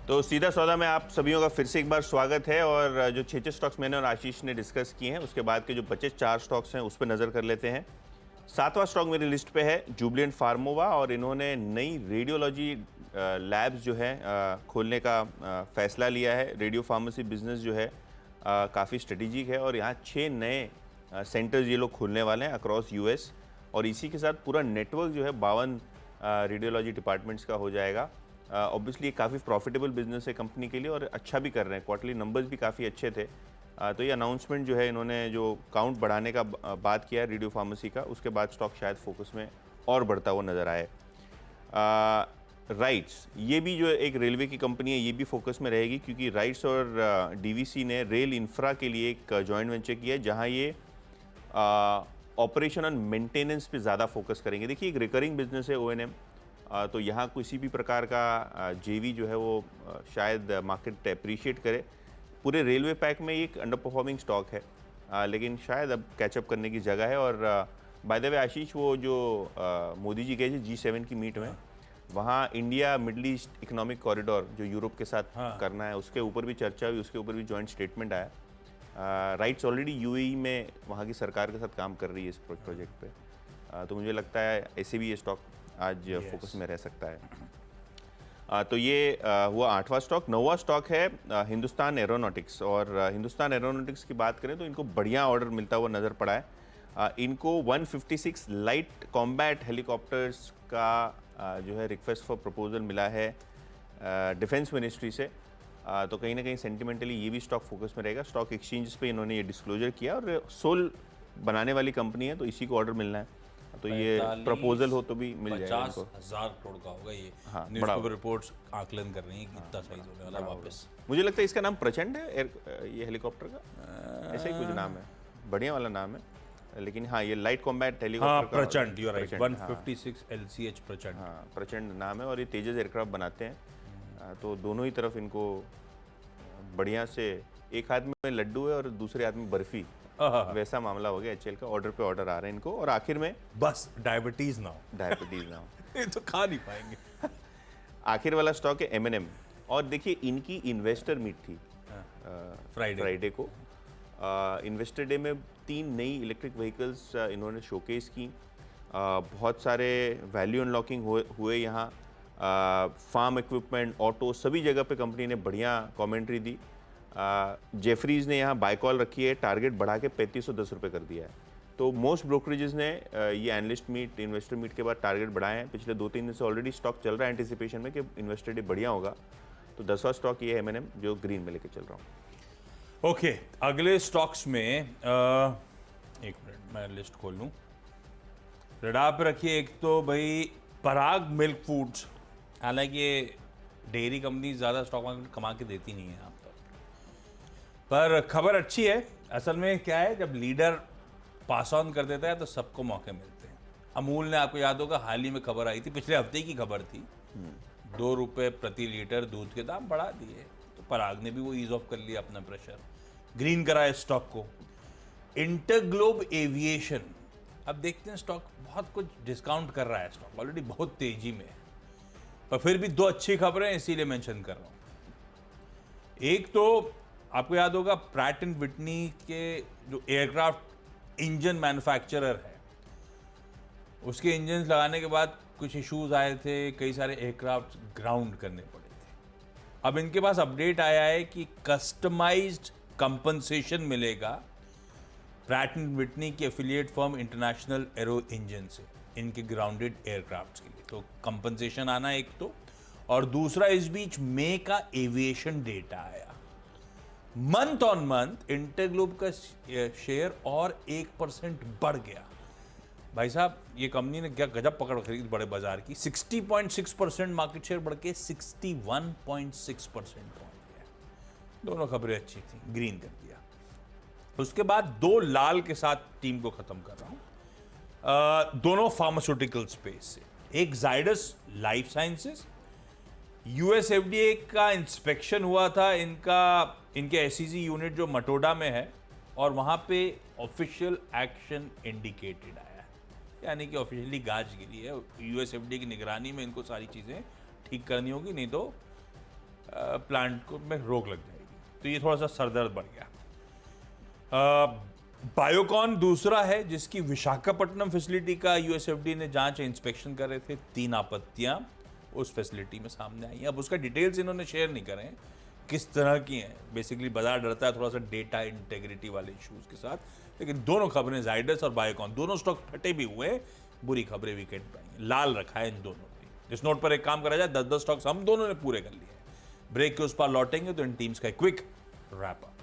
तो सीधा सौदा में आप सभी का फिर से एक बार स्वागत है। और जो 6 स्टॉक्स मैंने और आशीष ने डिस्कस किए हैं, उसके बाद के जो बचे 4 स्टॉक्स हैं उस पर नज़र कर लेते हैं। 7वां स्टॉक मेरी लिस्ट पे है जुबिलेंट फार्मोवा, और इन्होंने नई रेडियोलॉजी लैब्स जो है खोलने का फैसला लिया है। रेडियो फार्मेसी बिजनेस जो है काफ़ी स्ट्रेटेजिक है, और यहाँ 6 नए सेंटर्स ये लोग खोलने वाले हैं अक्रॉस यूएस, और इसी के साथ पूरा नेटवर्क जो है 52 रेडियोलॉजी डिपार्टमेंट्स का हो जाएगा। ऑब्वियसली काफ़ी प्रॉफिटेबल बिजनेस है कंपनी के लिए, और अच्छा भी कर रहे हैं। क्वार्टरली नंबर्स भी काफ़ी अच्छे थे। तो ये अनाउंसमेंट जो है, इन्होंने जो काउंट बढ़ाने का बात किया है रेडियो फार्मेसी का, उसके बाद स्टॉक शायद फोकस में और बढ़ता हुआ नज़र आए। राइट्स, ये भी जो एक रेलवे की कंपनी है, ये भी फोकस में रहेगी, क्योंकि राइट्स और डीवीसी ने रेल इंफ्रा के लिए एक जॉइंट वेंचर किया है, जहाँ ये ऑपरेशन एंड मेंटेनेंस पे ज़्यादा फोकस करेंगे। देखिए, एक रिकरिंग बिजनेस है ओएनएम, तो यहाँ किसी भी प्रकार का जेवी जो है वो शायद मार्केट अप्रिशिएट करे। पूरे रेलवे पैक में एक अंडर परफॉर्मिंग स्टॉक है, लेकिन शायद अब कैचअप करने की जगह है। और बाय द वे आशीष, वो जो मोदी जी गए थे G7 की मीट में, वहाँ India middle east economic corridor जो यूरोप के साथ करना है, उसके ऊपर भी चर्चा हुई, उसके ऊपर भी जॉइंट स्टेटमेंट आया। राइट्स ऑलरेडी यूएई में वहाँ की सरकार के साथ काम कर रही है इस प्रोजेक्ट पे, तो मुझे लगता है ऐसे भी ये स्टॉक आज फोकस में रह सकता है। तो ये हुआ 8वां स्टॉक। 9वां स्टॉक है हिंदुस्तान एरोनॉटिक्स, और हिंदुस्तान एरोनॉटिक्स की बात करें तो इनको बढ़िया ऑर्डर मिलता हुआ नज़र पड़ा है। इनको 156 लाइट कॉम्बैट हेलीकॉप्टर्स का जो है रिक्वेस्ट फॉर प्रपोजल मिला है डिफेंस मिनिस्ट्री से। तो कहीं ना कहीं सेंटिमेंटली ये भी स्टॉक फोकस में रहेगा। स्टॉक एक्सचेंजेस पे इन्होंने ये डिस्क्लोजर किया, और सोल बनाने वाली कंपनी है, तो इसी को ऑर्डर मिलना है, तो ये प्रपोजल हो तो भी मिल जाएगा इनको। 50,000 करोड़ का होगा ये। हाँ, न्यूज़पेपर रिपोर्ट्स आकलन कर रही हैं कितना साइज होने वाला है वापस। मुझे लगता है इसका नाम प्रचंड है, ये हेलीकॉप्टर का ऐसा ही कुछ नाम है, बढ़िया वाला नाम है। लेकिन हाँ, ये लाइट कॉम्बैट हेलीकॉप्टर का प्रचंड, यू आर राइट, 156 LCH प्रचंड। हाँ, प्रचंड नाम है, और ये तेजस एयरक्राफ्ट बनाते हैं। तो दोनों ही तरफ इनको बढ़िया से, एक हाथ में लड्डू है और दूसरे हाथ में बर्फी, वैसा मामला हो गया। HL का ऑर्डर पे ऑर्डर आ रहे हैं इनको, और आखिर में बस डायबिटीज ना हो ये तो खा नहीं पाएंगे। आखिर वाला स्टॉक है M&M, और देखिए इनकी इन्वेस्टर मीट थी फ्राइडे को। इन्वेस्टर डे में 3 नई इलेक्ट्रिक व्हीकल्स इन्होंने शोकेस की। बहुत सारे वैल्यू अनलॉकिंग हुए यहाँ। फार्म इक्विपमेंट, ऑटो, सभी जगह पे कंपनी ने बढ़िया कमेंट्री दी। जेफरीज ने यहाँ बाय कॉल रखी है, टारगेट बढ़ा के 3510 रुपये कर दिया है। तो मोस्ट ब्रोकरेजेस ने ये एनालिस्ट मीट, इन्वेस्टर मीट के बाद टारगेट बढ़ाए हैं। पिछले 2-3 दिन से ऑलरेडी स्टॉक चल रहा है एंटिसिपेशन में कि इन्वेस्टर डे बढ़िया होगा। तो 10वां स्टॉक ये है M&M, जो ग्रीन में लेके चल रहा हूँ। ओके, अगले स्टॉक्स में एक मिनट मैं लिस्ट खोल लूँ। रडार पे रखिए। एक तो भाई पराग मिल्क फूड्स, हालांकि ये डेयरी कंपनी ज़्यादा स्टॉक मार्केट कमा के देती नहीं है आप पर खबर अच्छी है। असल में क्या है, जब लीडर पास ऑन कर देता है तो सबको मौके मिलते हैं। अमूल ने, आपको याद होगा, हाल ही में खबर आई थी, पिछले हफ्ते की खबर थी, 2 रुपये प्रति लीटर दूध के दाम बढ़ा दिए। तो पराग ने भी वो ईज ऑफ कर लिया अपना प्रेशर, ग्रीन कराया स्टॉक को। इंटरग्लोब एविएशन, अब देखते हैं, स्टॉक बहुत कुछ डिस्काउंट कर रहा है, स्टॉक ऑलरेडी बहुत तेजी में है, पर फिर भी 2 अच्छी खबरें, इसीलिए मेंशन कर रहा हूं। एक तो आपको याद होगा, प्रैट एंड विटनी के जो एयरक्राफ्ट इंजन मैन्युफैक्चरर है, उसके इंजन लगाने के बाद कुछ इश्यूज आए थे, कई सारे एयरक्राफ्ट ग्राउंड करने पड़े थे। अब इनके पास अपडेट आया है कि कस्टमाइज्ड कंपनसेशन मिलेगा प्रैट एंड विटनी की affiliate firm international arrow engine से, इनके ग्राउंडेड एयरक्राफ्ट के लिए। तो कंपनसेशन आना एक तो, और दूसरा, इस बीच मई का एविएशन डेटा आया। मंथ ऑन मंथ इंटरग्लोब का शेयर और 1% बढ़ गया। भाई साहब, ये कंपनी ने क्या गजब पकड़ खरीद बड़े बाजार की। 60.6% मार्केट शेयर बढ़ के 61.6% पहुंच गया। दोनों खबरें अच्छी थी, ग्रीन कर दिया। उसके बाद 2 लाल के साथ टीम को खत्म कर रहा हूं, दोनों फार्मास्यूटिकल स्पेस से। एक Zydus life sciences, US FDA का इंस्पेक्शन हुआ था इनके SEZ यूनिट जो मटोडा में है, और वहां पे ऑफिशियल एक्शन इंडिकेटेड आया, यानी कि ऑफिशियली गाज गिरी है। US FDA की निगरानी में इनको सारी चीजें ठीक करनी होगी, नहीं तो प्लांट को में रोक लग जाएगी, तो ये थोड़ा सा सरदर्द बढ़ गया। बायोकॉन दूसरा है जिसकी विशाखापट्टनम फैसिलिटी का यूएसएफडी ने जांच इंस्पेक्शन कर रहे थे, 3 आपत्तियां उस फैसिलिटी में सामने आई। अब उसका डिटेल्स इन्होंने शेयर नहीं करे किस तरह की हैं। बेसिकली बाजार डरता है थोड़ा सा डेटा इंटेग्रिटी वाले इश्यूज के साथ, लेकिन दोनों खबरें जाइडस और बायोकॉन दोनों स्टॉक फटे भी हुए, बुरी खबरें वीकेंड पर आई, लाल रखा है इन दोनों ने। इस नोट पर एक काम करा जाए, 10-10 स्टॉक्स हम दोनों ने पूरे कर लिए। ब्रेक के उस पार लौटेंगे तो इन टीम्स का क्विक रैप अप।